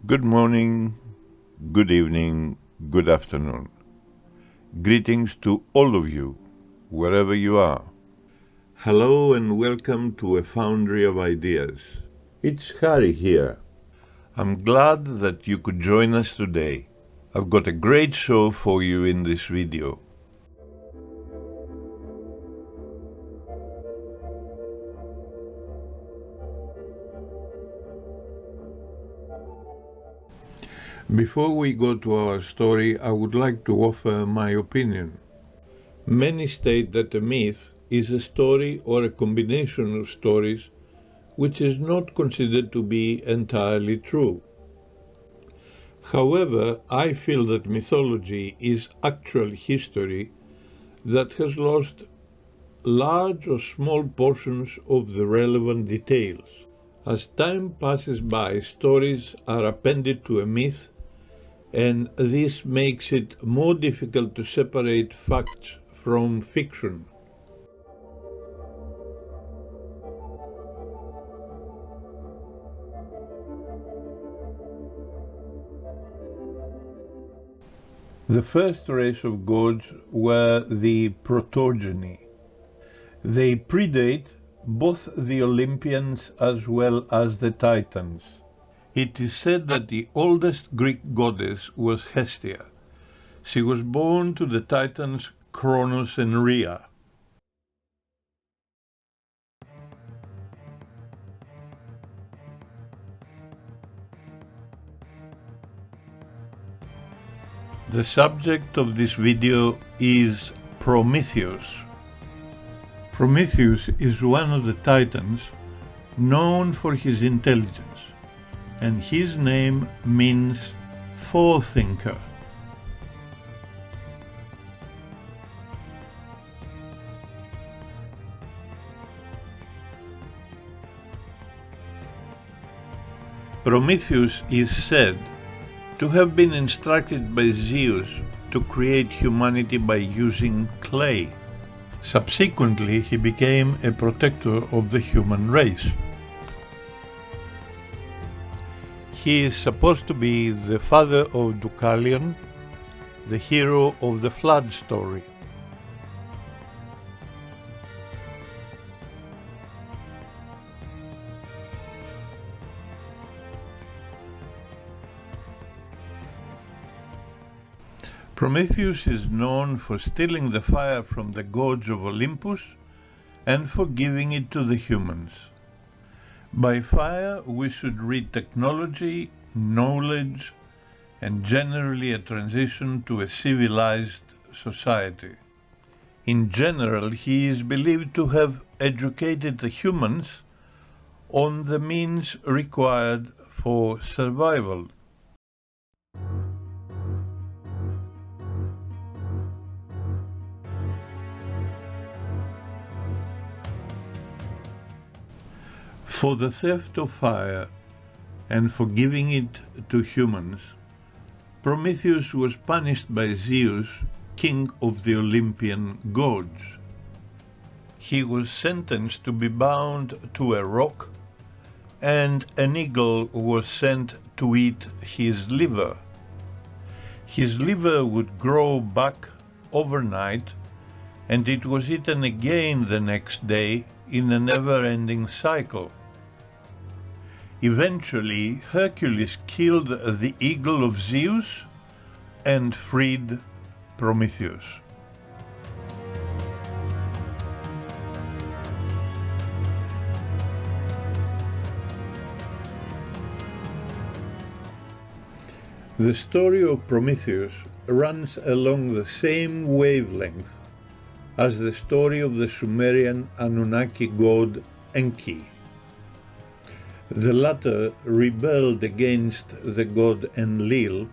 Good morning, good evening, good afternoon. Greetings to all of you, wherever you are. Hello and welcome to A Foundry of Ideas. It's Harry here. I'm glad that you could join us today. I've got a great show for you in this video. Before we go to our story, I would like to offer my opinion. Many state that a myth is a story or a combination of stories which is not considered to be entirely true. However, I feel that mythology is actual history that has lost large or small portions of the relevant details. As time passes by, stories are appended to a myth, and this makes it more difficult to separate facts from fiction. The first race of gods were the protogeny. They predate both the Olympians as well as the Titans. It is said that the oldest Greek goddess was Hestia. She was born to the Titans Kronos and Rhea. The subject of this video is Prometheus. Prometheus is one of the Titans known for his intelligence, and his name means forethinker. Prometheus is said to have been instructed by Zeus to create humanity by using clay. Subsequently, he became a protector of the human race. He is supposed to be the father of Deucalion, the hero of the flood story. Prometheus is known for stealing the fire from the gods of Olympus and for giving it to the humans. By fire, we should read technology, knowledge, and generally a transition to a civilized society. In general, he is believed to have educated the humans on the means required for survival. For the theft of fire and for giving it to humans, Prometheus was punished by Zeus, king of the Olympian gods. He was sentenced to be bound to a rock, and an eagle was sent to eat his liver. His liver would grow back overnight, and it was eaten again the next day in a never-ending cycle. Eventually, Hercules killed the eagle of Zeus and freed Prometheus. The story of Prometheus runs along the same wavelength as the story of the Sumerian Anunnaki god Enki. The latter rebelled against the god Enlil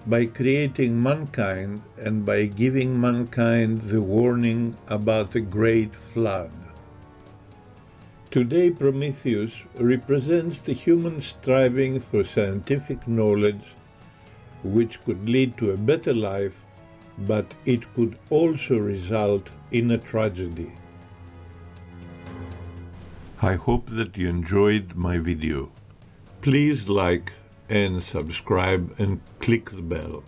by creating mankind and by giving mankind the warning about the great flood. Today, Prometheus represents the human striving for scientific knowledge which could lead to a better life, but it could also result in a tragedy. I hope that you enjoyed my video. Please like, and subscribe and click the bell.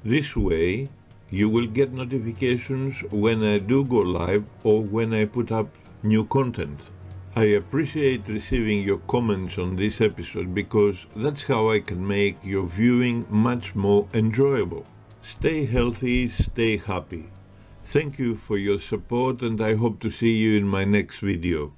This way you will get notifications when I do go live or when I put up new content. I appreciate receiving your comments on this episode because that's how I can make your viewing much more enjoyable. Stay healthy, stay happy. Thank you for your support, and I hope to see you in my next video.